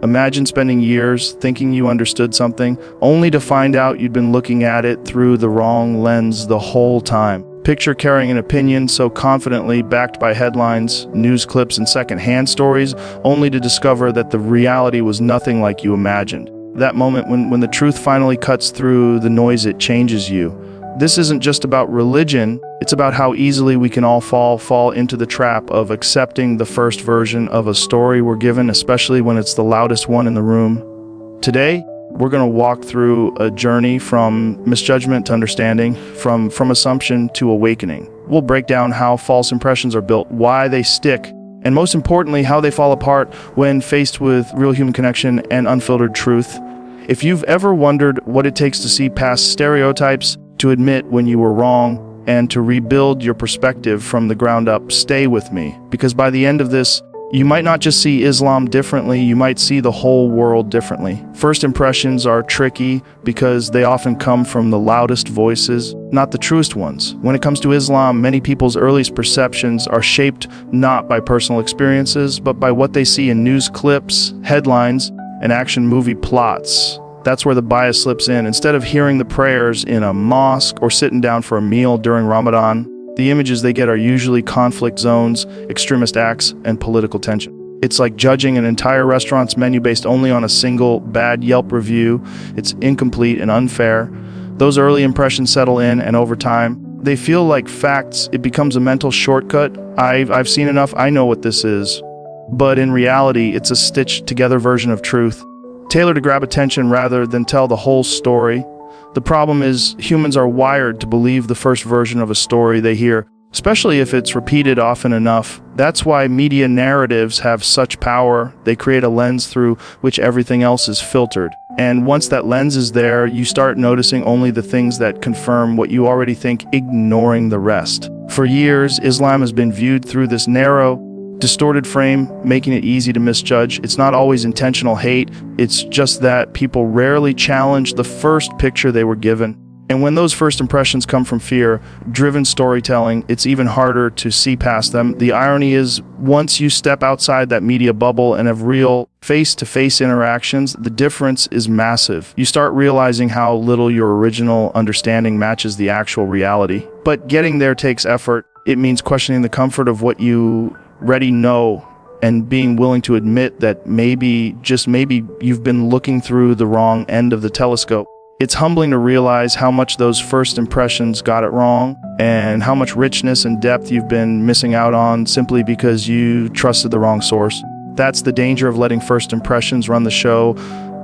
Imagine spending years thinking you understood something, only to find out you'd been looking at it through the wrong lens the whole time. Picture carrying an opinion so confidently backed by headlines, news clips, and second-hand stories, only to discover that the reality was nothing like you imagined. That moment when the truth finally cuts through the noise, it changes you. This isn't just about religion, it's about how easily we can all fall into the trap of accepting the first version of a story we're given, especially when it's the loudest one in the room. Today, we're going to walk through a journey from misjudgment to understanding, from assumption to awakening. We'll break down how false impressions are built, why they stick, and most importantly, how they fall apart when faced with real human connection and unfiltered truth. If you've ever wondered what it takes to see past stereotypes, to admit when you were wrong, and to rebuild your perspective from the ground up, stay with me, because by the end of this, you might not just see Islam differently, you might see the whole world differently. First impressions are tricky because they often come from the loudest voices, not the truest ones. When it comes to Islam, many people's earliest perceptions are shaped not by personal experiences, but by what they see in news clips, headlines, and action movie plots. That's where the bias slips in. Instead of hearing the prayers in a mosque or sitting down for a meal during Ramadan, the images they get are usually conflict zones, extremist acts, and political tension. It's like judging an entire restaurant's menu based only on a single bad Yelp review. It's incomplete and unfair. Those early impressions settle in, and over time, they feel like facts. It becomes a mental shortcut. I've seen enough, I know what this is. But in reality, it's a stitched-together version of truth, tailored to grab attention rather than tell the whole story. The problem is, humans are wired to believe the first version of a story they hear, especially if it's repeated often enough. That's why media narratives have such power. They create a lens through which everything else is filtered. And once that lens is there, you start noticing only the things that confirm what you already think, ignoring the rest. For years, Islam has been viewed through this narrow, distorted frame, making it easy to misjudge. It's not always intentional hate, it's just that people rarely challenge the first picture they were given. And when those first impressions come from fear-driven storytelling, it's even harder to see past them. The irony is, once you step outside that media bubble and have real face-to-face interactions, the difference is massive. You start realizing how little your original understanding matches the actual reality. But getting there takes effort. It means questioning the comfort of what you already know and being willing to admit that maybe, just maybe, you've been looking through the wrong end of the telescope. It's humbling to realize how much those first impressions got it wrong and how much richness and depth you've been missing out on simply because you trusted the wrong source. That's the danger of letting first impressions run the show.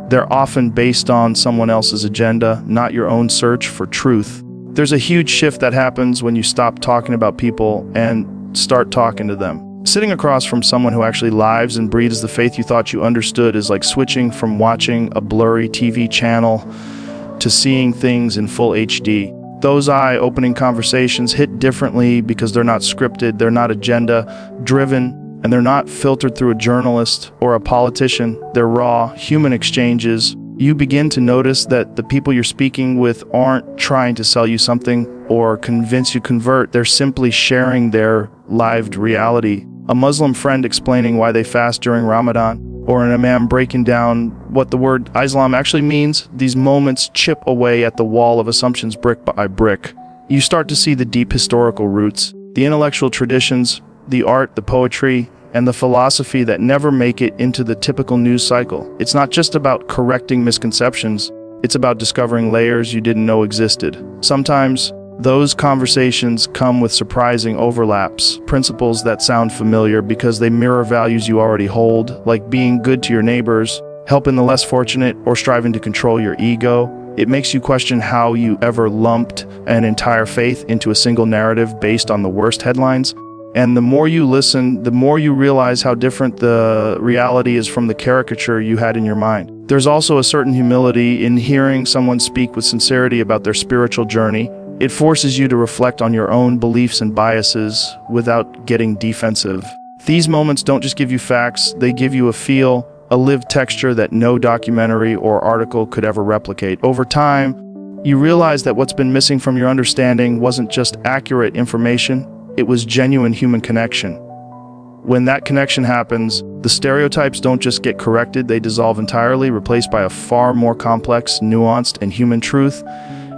They're often based on someone else's agenda, not your own search for truth. There's a huge shift that happens when you stop talking about people and start talking to them. Sitting across from someone who actually lives and breathes the faith you thought you understood is like switching from watching a blurry TV channel to seeing things in full HD. Those eye-opening conversations hit differently because they're not scripted, they're not agenda-driven, and they're not filtered through a journalist or a politician. They're raw, human exchanges. You begin to notice that the people you're speaking with aren't trying to sell you something or convince you convert. They're simply sharing their lived reality. A Muslim friend explaining why they fast during Ramadan, or an imam breaking down what the word Islam actually means. These moments chip away at the wall of assumptions brick by brick. You start to see the deep historical roots, the intellectual traditions, the art, the poetry, and the philosophy that never make it into the typical news cycle. It's not just about correcting misconceptions, it's about discovering layers you didn't know existed. Sometimes, those conversations come with surprising overlaps, principles that sound familiar because they mirror values you already hold, like being good to your neighbors, helping the less fortunate, or striving to control your ego. It makes you question how you ever lumped an entire faith into a single narrative based on the worst headlines. And the more you listen, the more you realize how different the reality is from the caricature you had in your mind. There's also a certain humility in hearing someone speak with sincerity about their spiritual journey. It forces you to reflect on your own beliefs and biases without getting defensive. These moments don't just give you facts, they give you a feel, a lived texture that no documentary or article could ever replicate. Over time, you realize that what's been missing from your understanding wasn't just accurate information, it was genuine human connection. When that connection happens, the stereotypes don't just get corrected, they dissolve entirely, replaced by a far more complex, nuanced, and human truth.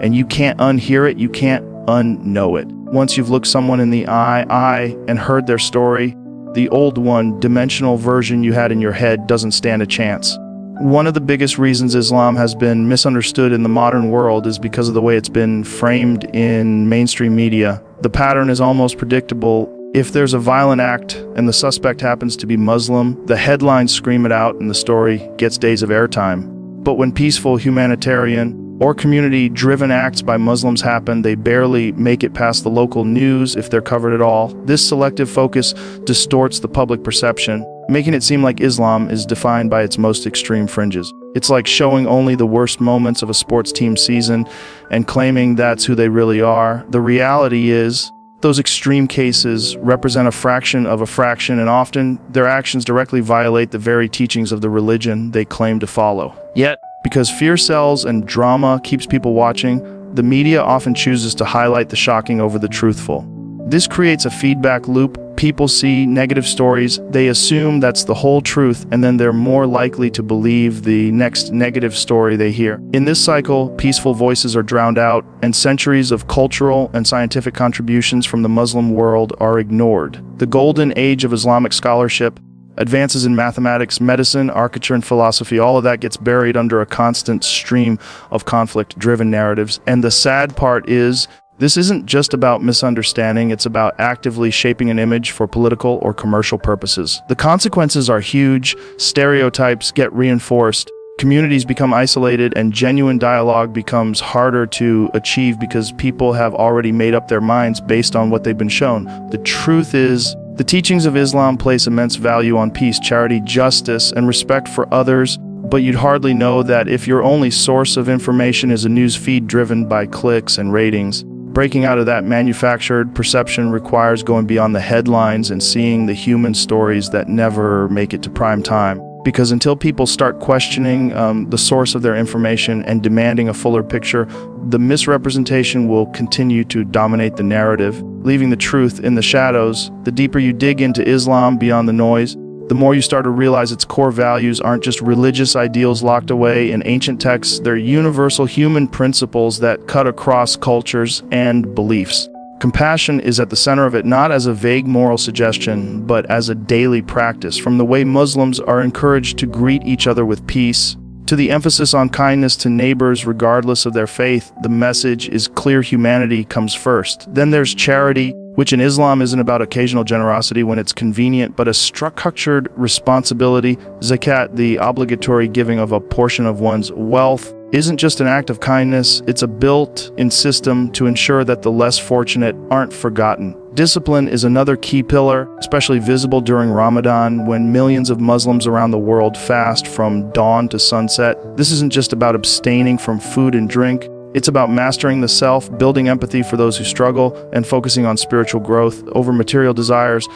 And you can't unhear it, you can't unknow it. Once you've looked someone in the eye and heard their story, the old one-dimensional version you had in your head doesn't stand a chance. One of the biggest reasons Islam has been misunderstood in the modern world is because of the way it's been framed in mainstream media. The pattern is almost predictable. If there's a violent act and the suspect happens to be Muslim, the headlines scream it out and the story gets days of airtime. But when peaceful, humanitarian, or community-driven acts by Muslims happen, they barely make it past the local news if they're covered at all. This selective focus distorts the public perception, making it seem like Islam is defined by its most extreme fringes. It's like showing only the worst moments of a sports team season and claiming that's who they really are. The reality is, those extreme cases represent a fraction of a fraction, and often their actions directly violate the very teachings of the religion they claim to follow. Yet, because fear sells and drama keeps people watching, the media often chooses to highlight the shocking over the truthful. This creates a feedback loop. People see negative stories, they assume that's the whole truth, and then they're more likely to believe the next negative story they hear. In this cycle, peaceful voices are drowned out, and centuries of cultural and scientific contributions from the Muslim world are ignored. The golden age of Islamic scholarship, advances in mathematics, medicine, architecture, and philosophy, all of that gets buried under a constant stream of conflict-driven narratives. And the sad part is, this isn't just about misunderstanding, it's about actively shaping an image for political or commercial purposes. The consequences are huge, stereotypes get reinforced, communities become isolated, and genuine dialogue becomes harder to achieve because people have already made up their minds based on what they've been shown. The truth is, the teachings of Islam place immense value on peace, charity, justice, and respect for others, but you'd hardly know that if your only source of information is a news feed driven by clicks and ratings. Breaking out of that manufactured perception requires going beyond the headlines and seeing the human stories that never make it to prime time. Because until people start questioning the source of their information and demanding a fuller picture, the misrepresentation will continue to dominate the narrative, leaving the truth in the shadows. The deeper you dig into Islam beyond the noise, the more you start to realize its core values aren't just religious ideals locked away in ancient texts, they're universal human principles that cut across cultures and beliefs. Compassion is at the center of it, not as a vague moral suggestion, but as a daily practice. From the way Muslims are encouraged to greet each other with peace, to the emphasis on kindness to neighbors regardless of their faith, the message is clear: humanity comes first. Then there's charity, which in Islam isn't about occasional generosity when it's convenient, but a structured responsibility. Zakat, the obligatory giving of a portion of one's wealth, isn't just an act of kindness, it's a built-in system to ensure that the less fortunate aren't forgotten. Discipline is another key pillar, especially visible during Ramadan when millions of Muslims around the world fast from dawn to sunset. This isn't just about abstaining from food and drink, it's about mastering the self, building empathy for those who struggle, and focusing on spiritual growth over material desires.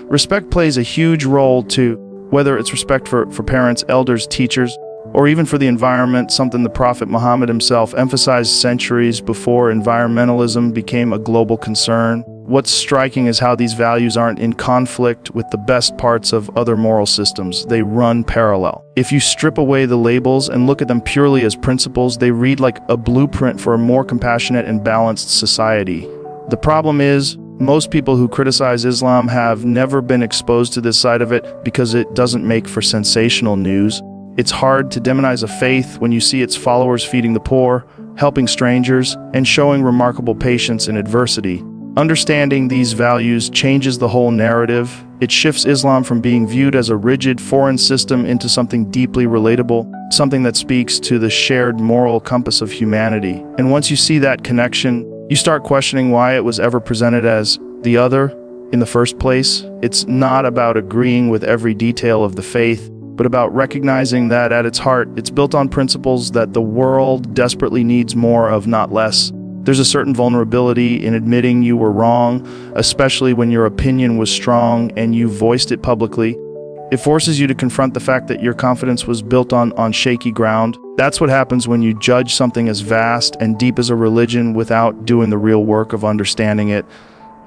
Respect plays a huge role too, whether it's respect for parents, elders, teachers, or even for the environment, something the Prophet Muhammad himself emphasized centuries before environmentalism became a global concern. What's striking is how these values aren't in conflict with the best parts of other moral systems. They run parallel. If you strip away the labels and look at them purely as principles, they read like a blueprint for a more compassionate and balanced society. The problem is, most people who criticize Islam have never been exposed to this side of it because it doesn't make for sensational news. It's hard to demonize a faith when you see its followers feeding the poor, helping strangers, and showing remarkable patience in adversity. Understanding these values changes the whole narrative. It shifts Islam from being viewed as a rigid foreign system into something deeply relatable, something that speaks to the shared moral compass of humanity. And once you see that connection, you start questioning why it was ever presented as the other in the first place. It's not about agreeing with every detail of the faith, but about recognizing that at its heart, it's built on principles that the world desperately needs more of, not less. There's a certain vulnerability in admitting you were wrong, especially when your opinion was strong and you voiced it publicly. It forces you to confront the fact that your confidence was built on shaky ground. That's what happens when you judge something as vast and deep as a religion without doing the real work of understanding it.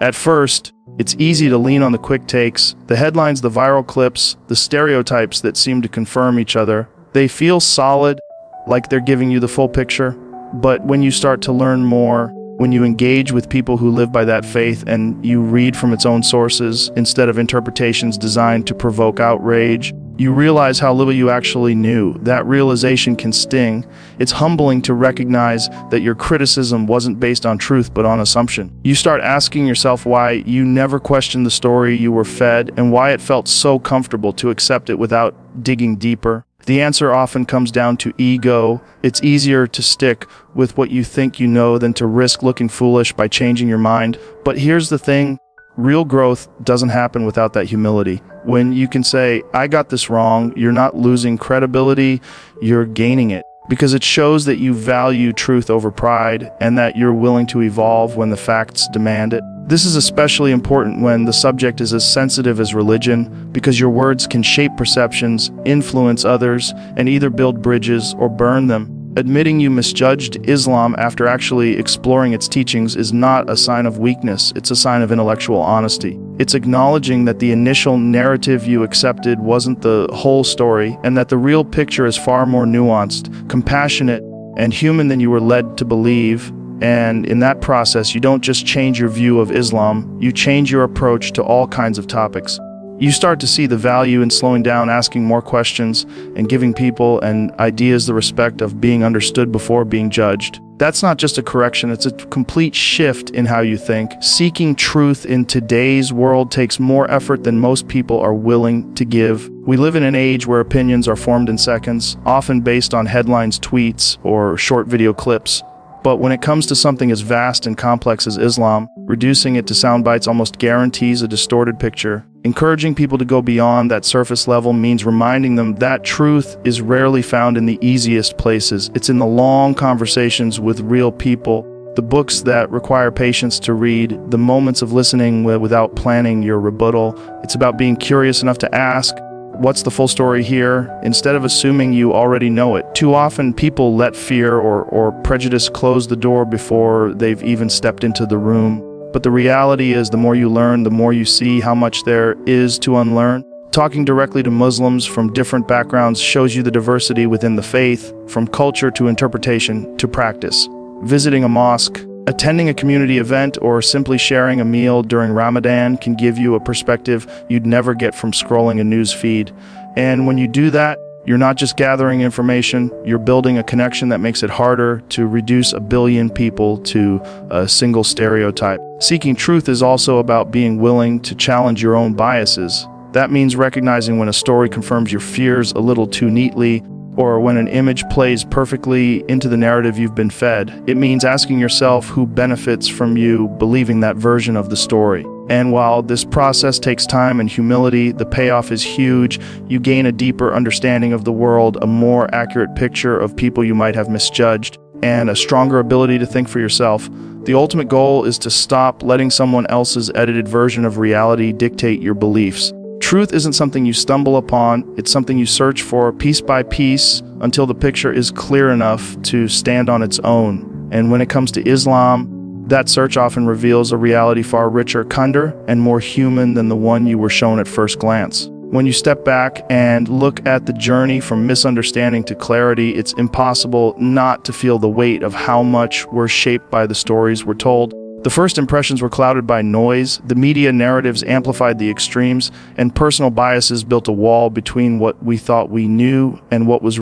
At first, it's easy to lean on the quick takes, the headlines, the viral clips, the stereotypes that seem to confirm each other. They feel solid, like they're giving you the full picture. But when you start to learn more, when you engage with people who live by that faith and you read from its own sources instead of interpretations designed to provoke outrage, you realize how little you actually knew. That realization can sting. It's humbling to recognize that your criticism wasn't based on truth but on assumption. You start asking yourself why you never questioned the story you were fed and why it felt so comfortable to accept it without digging deeper. The answer often comes down to ego. It's easier to stick with what you think you know than to risk looking foolish by changing your mind. But here's the thing. Real growth doesn't happen without that humility. When you can say, I got this wrong, you're not losing credibility, you're gaining it. Because it shows that you value truth over pride and that you're willing to evolve when the facts demand it. This is especially important when the subject is as sensitive as religion, because your words can shape perceptions, influence others, and either build bridges or burn them. Admitting you misjudged Islam after actually exploring its teachings is not a sign of weakness, it's a sign of intellectual honesty. It's acknowledging that the initial narrative you accepted wasn't the whole story, and that the real picture is far more nuanced, compassionate, and human than you were led to believe. And in that process, you don't just change your view of Islam, you change your approach to all kinds of topics. You start to see the value in slowing down, asking more questions, and giving people and ideas the respect of being understood before being judged. That's not just a correction, it's a complete shift in how you think. Seeking truth in today's world takes more effort than most people are willing to give. We live in an age where opinions are formed in seconds, often based on headlines, tweets, or short video clips. But when it comes to something as vast and complex as Islam, reducing it to sound bites almost guarantees a distorted picture. Encouraging people to go beyond that surface level means reminding them that truth is rarely found in the easiest places. It's in the long conversations with real people, the books that require patience to read, the moments of listening without planning your rebuttal. It's about being curious enough to ask, what's the full story here, instead of assuming you already know it. Too often people let fear or prejudice close the door before they've even stepped into the room. But the reality is, the more you learn, the more you see how much there is to unlearn. Talking directly to Muslims from different backgrounds shows you the diversity within the faith, from culture to interpretation to practice. Visiting a mosque, attending a community event, or simply sharing a meal during Ramadan can give you a perspective you'd never get from scrolling a news feed. And when you do that, you're not just gathering information, you're building a connection that makes it harder to reduce a billion people to a single stereotype. Seeking truth is also about being willing to challenge your own biases. That means recognizing when a story confirms your fears a little too neatly, or when an image plays perfectly into the narrative you've been fed. It means asking yourself who benefits from you believing that version of the story. And while this process takes time and humility, the payoff is huge. You gain a deeper understanding of the world, a more accurate picture of people you might have misjudged, and a stronger ability to think for yourself. The ultimate goal is to stop letting someone else's edited version of reality dictate your beliefs. Truth isn't something you stumble upon, it's something you search for piece by piece until the picture is clear enough to stand on its own. And when it comes to Islam, that search often reveals a reality far richer, kinder, and more human than the one you were shown at first glance. When you step back and look at the journey from misunderstanding to clarity, it's impossible not to feel the weight of how much we're shaped by the stories we're told. The first impressions were clouded by noise, the media narratives amplified the extremes, and personal biases built a wall between what we thought we knew and what was